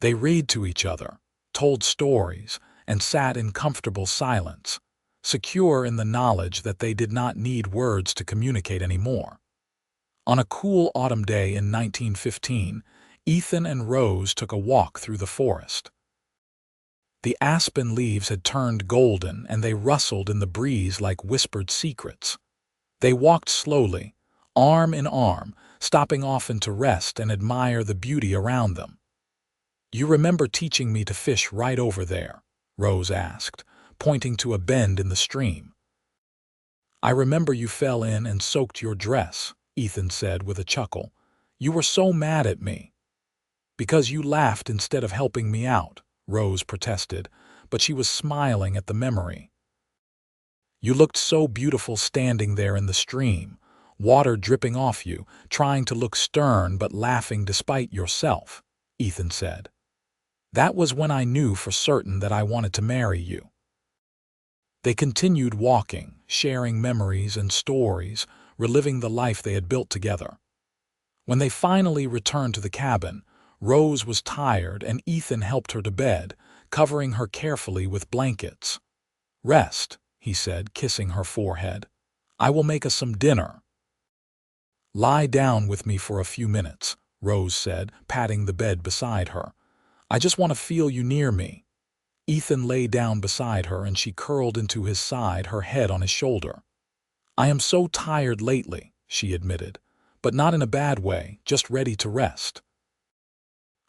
They read to each other, told stories, and sat in comfortable silence, secure in the knowledge that they did not need words to communicate anymore. On a cool autumn day in 1915, Ethan and Rose took a walk through the forest. The aspen leaves had turned golden and they rustled in the breeze like whispered secrets. They walked slowly, arm in arm, stopping often to rest and admire the beauty around them. "You remember teaching me to fish right over there?" Rose asked, pointing to a bend in the stream. "I remember you fell in and soaked your dress," Ethan said with a chuckle. "You were so mad at me." "Because you laughed instead of helping me out," Rose protested, but she was smiling at the memory. "You looked so beautiful standing there in the stream, water dripping off you, trying to look stern but laughing despite yourself," Ethan said. "That was when I knew for certain that I wanted to marry you." They continued walking, sharing memories and stories, reliving the life they had built together. When they finally returned to the cabin, Rose was tired and Ethan helped her to bed, covering her carefully with blankets. "Rest," he said, kissing her forehead. "I will make us some dinner." "Lie down with me for a few minutes," Rose said, patting the bed beside her. "I just want to feel you near me." Ethan lay down beside her and she curled into his side, her head on his shoulder. "I am so tired lately," she admitted, "but not in a bad way, just ready to rest."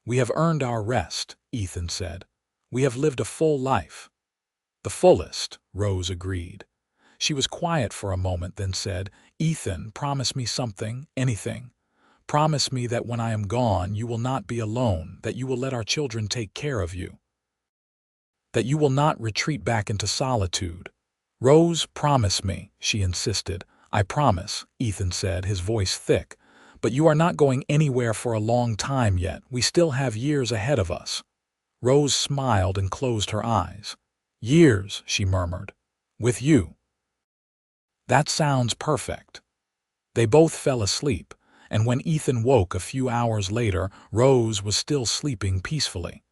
"We have earned our rest," Ethan said. "We have lived a full life." "The fullest," Rose agreed. She was quiet for a moment, then said, "Ethan, promise me something, anything. Promise me that when I am gone you will not be alone, that you will let our children take care of you. That you will not retreat back into solitude." "Rose, promise me," she insisted. "I promise," Ethan said, his voice thick. "But you are not going anywhere for a long time yet. We still have years ahead of us." Rose smiled and closed her eyes. "Years," she murmured. "With you." "That sounds perfect." They both fell asleep, and when Ethan woke a few hours later, Rose was still sleeping peacefully.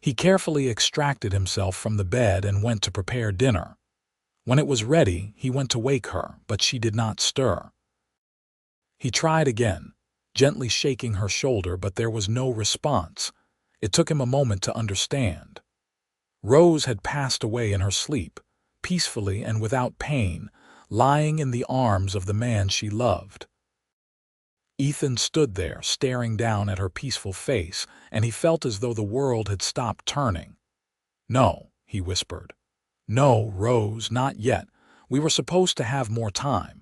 He carefully extracted himself from the bed and went to prepare dinner. When it was ready, he went to wake her, but she did not stir. He tried again, gently shaking her shoulder, but there was no response. It took him a moment to understand. Rose had passed away in her sleep, peacefully and without pain, lying in the arms of the man she loved. Ethan stood there, staring down at her peaceful face, and he felt as though the world had stopped turning. "No," he whispered. "No, Rose, not yet. We were supposed to have more time."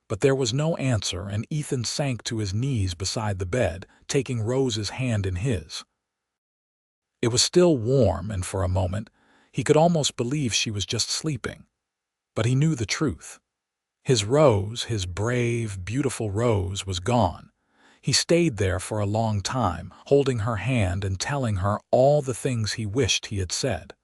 But there was no answer, and Ethan sank to his knees beside the bed, taking Rose's hand in his. It was still warm, and for a moment, he could almost believe she was just sleeping. But he knew the truth. His Rose, his brave, beautiful Rose, was gone. He stayed there for a long time, holding her hand and telling her all the things he wished he had said.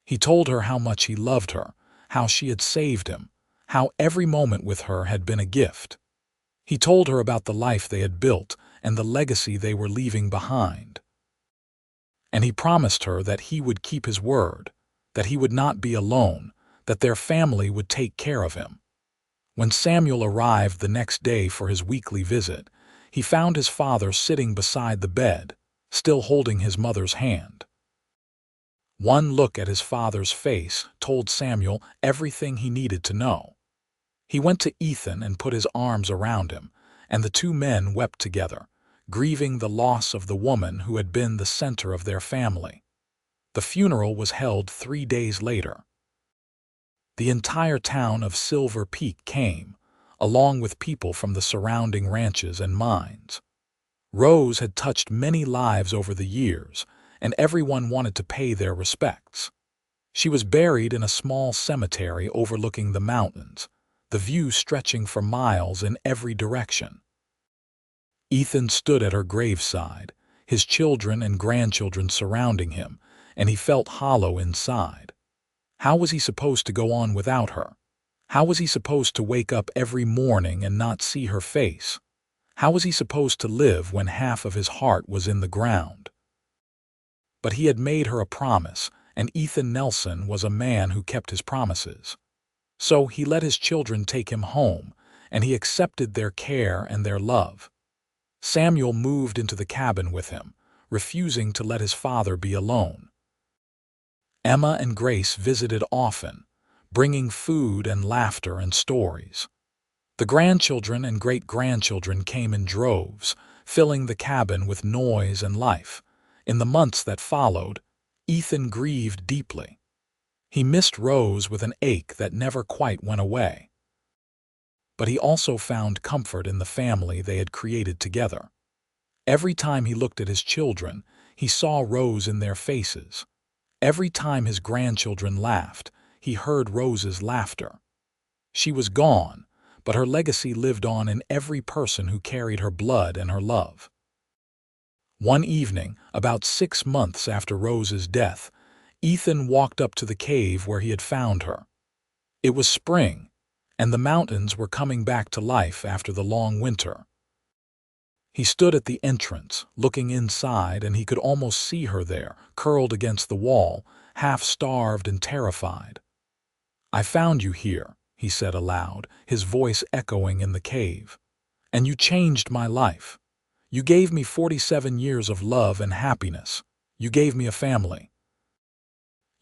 He told her how much he loved her, how she had saved him, how every moment with her had been a gift. He told her about the life they had built and the legacy they were leaving behind. And he promised her that he would keep his word, that he would not be alone, that their family would take care of him. When Samuel arrived the next day for his weekly visit, he found his father sitting beside the bed, still holding his mother's hand. One look at his father's face told Samuel everything he needed to know. He went to Ethan and put his arms around him, and the two men wept together, grieving the loss of the woman who had been the center of their family. The funeral was held 3 days later. The entire town of Silver Peak came, along with people from the surrounding ranches and mines. Rose had touched many lives over the years, and everyone wanted to pay their respects. She was buried in a small cemetery overlooking the mountains, the view stretching for miles in every direction. Ethan stood at her graveside, his children and grandchildren surrounding him, and he felt hollow inside. How was he supposed to go on without her? How was he supposed to wake up every morning and not see her face? How was he supposed to live when half of his heart was in the ground? But he had made her a promise, and Ethan Nelson was a man who kept his promises. So he let his children take him home, and he accepted their care and their love. Samuel moved into the cabin with him, refusing to let his father be alone. Emma and Grace visited often, bringing food and laughter and stories. The grandchildren and great-grandchildren came in droves, filling the cabin with noise and life. In the months that followed, Ethan grieved deeply. He missed Rose with an ache that never quite went away. But he also found comfort in the family they had created together. Every time he looked at his children, he saw Rose in their faces. Every time his grandchildren laughed, he heard Rose's laughter. She was gone, but her legacy lived on in every person who carried her blood and her love. One evening, about 6 months after Rose's death, Ethan walked up to the cave where he had found her. It was spring, and the mountains were coming back to life after the long winter. He stood at the entrance, looking inside, and he could almost see her there, curled against the wall, half-starved and terrified. "I found you here," he said aloud, his voice echoing in the cave. "And you changed my life. You gave me 47 years of love and happiness. You gave me a family.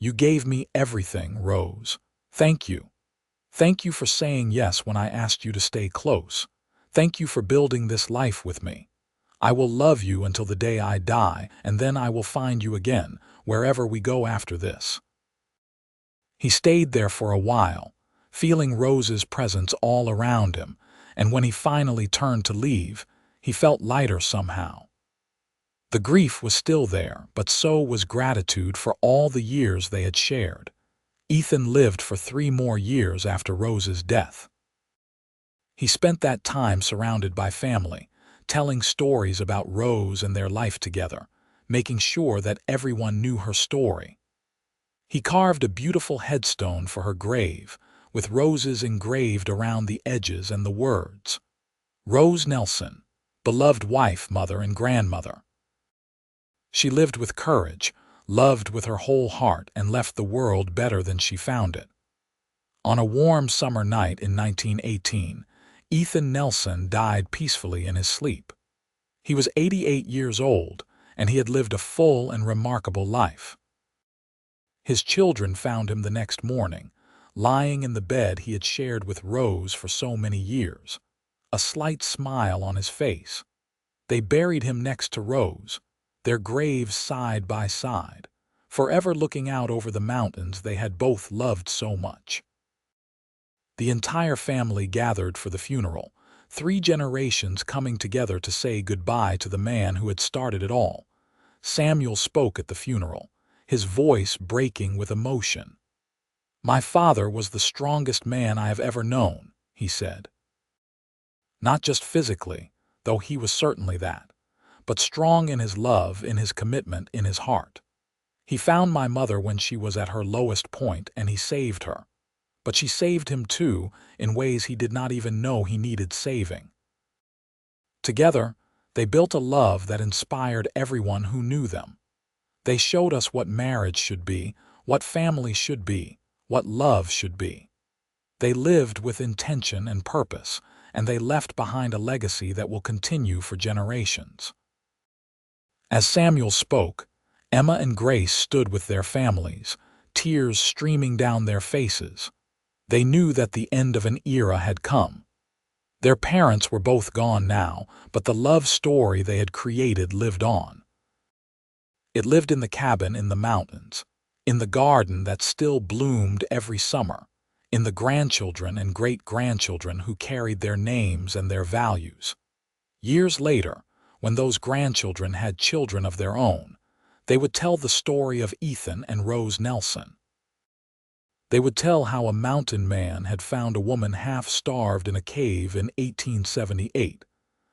You gave me everything, Rose. Thank you. Thank you for saying yes when I asked you to stay close. Thank you for building this life with me. I will love you until the day I die, and then I will find you again, wherever we go after this." He stayed there for a while, feeling Rose's presence all around him, and when he finally turned to leave, he felt lighter somehow. The grief was still there, but so was gratitude for all the years they had shared. Ethan lived for 3 more years after Rose's death. He spent that time surrounded by family, telling stories about Rose and their life together, making sure that everyone knew her story. He carved a beautiful headstone for her grave, with roses engraved around the edges and the words, "Rose Nelson, beloved wife, mother, and grandmother." She lived with courage, loved with her whole heart, and left the world better than she found it. On a warm summer night in 1918, Ethan Nelson died peacefully in his sleep. He was 88 years old, and he had lived a full and remarkable life. His children found him the next morning, lying in the bed he had shared with Rose for so many years, a slight smile on his face. They buried him next to Rose, their graves side by side, forever looking out over the mountains they had both loved so much. The entire family gathered for the funeral, 3 generations coming together to say goodbye to the man who had started it all. Samuel spoke at the funeral, his voice breaking with emotion. "My father was the strongest man I have ever known," he said. "Not just physically, though he was certainly that, but strong in his love, in his commitment, in his heart. He found my mother when she was at her lowest point, and he saved her. But she saved him too, in ways he did not even know he needed saving. Together, they built a love that inspired everyone who knew them. They showed us what marriage should be, what family should be, what love should be. They lived with intention and purpose, and they left behind a legacy that will continue for generations." As Samuel spoke, Emma and Grace stood with their families, tears streaming down their faces. They knew that the end of an era had come. Their parents were both gone now, but the love story they had created lived on. It lived in the cabin in the mountains, in the garden that still bloomed every summer, in the grandchildren and great-grandchildren who carried their names and their values. Years later, when those grandchildren had children of their own, they would tell the story of Ethan and Rose Nelson. They would tell how a mountain man had found a woman half-starved in a cave in 1878,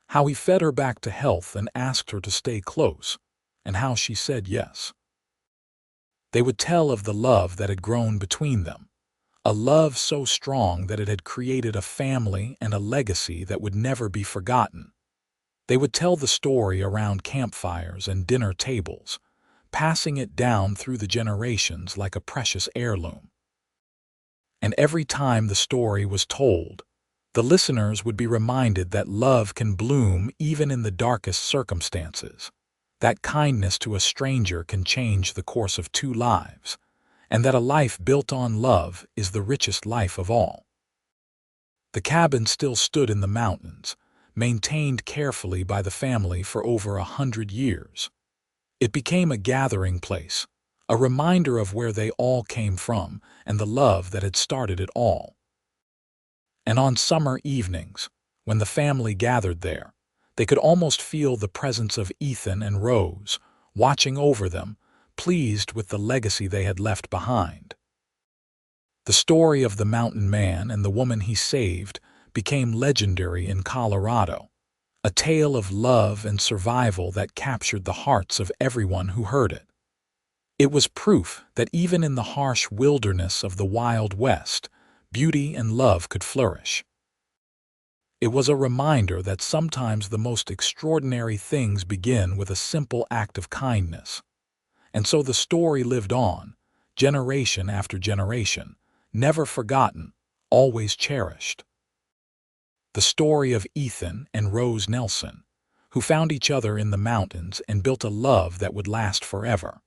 how he fed her back to health and asked her to stay close, and how she said yes. They would tell of the love that had grown between them, a love so strong that it had created a family and a legacy that would never be forgotten. They would tell the story around campfires and dinner tables, passing it down through the generations like a precious heirloom. And every time the story was told, the listeners would be reminded that love can bloom even in the darkest circumstances, that kindness to a stranger can change the course of 2 lives, and that a life built on love is the richest life of all. The cabin still stood in the mountains, maintained carefully by the family for over 100 years. It became a gathering place, a reminder of where they all came from and the love that had started it all. And on summer evenings, when the family gathered there, they could almost feel the presence of Ethan and Rose, watching over them, pleased with the legacy they had left behind. The story of the mountain man and the woman he saved became legendary in Colorado, a tale of love and survival that captured the hearts of everyone who heard it. It was proof that even in the harsh wilderness of the Wild West, beauty and love could flourish. It was a reminder that sometimes the most extraordinary things begin with a simple act of kindness. And so the story lived on, generation after generation, never forgotten, always cherished. The story of Ethan and Rose Nelson, who found each other in the mountains and built a love that would last forever.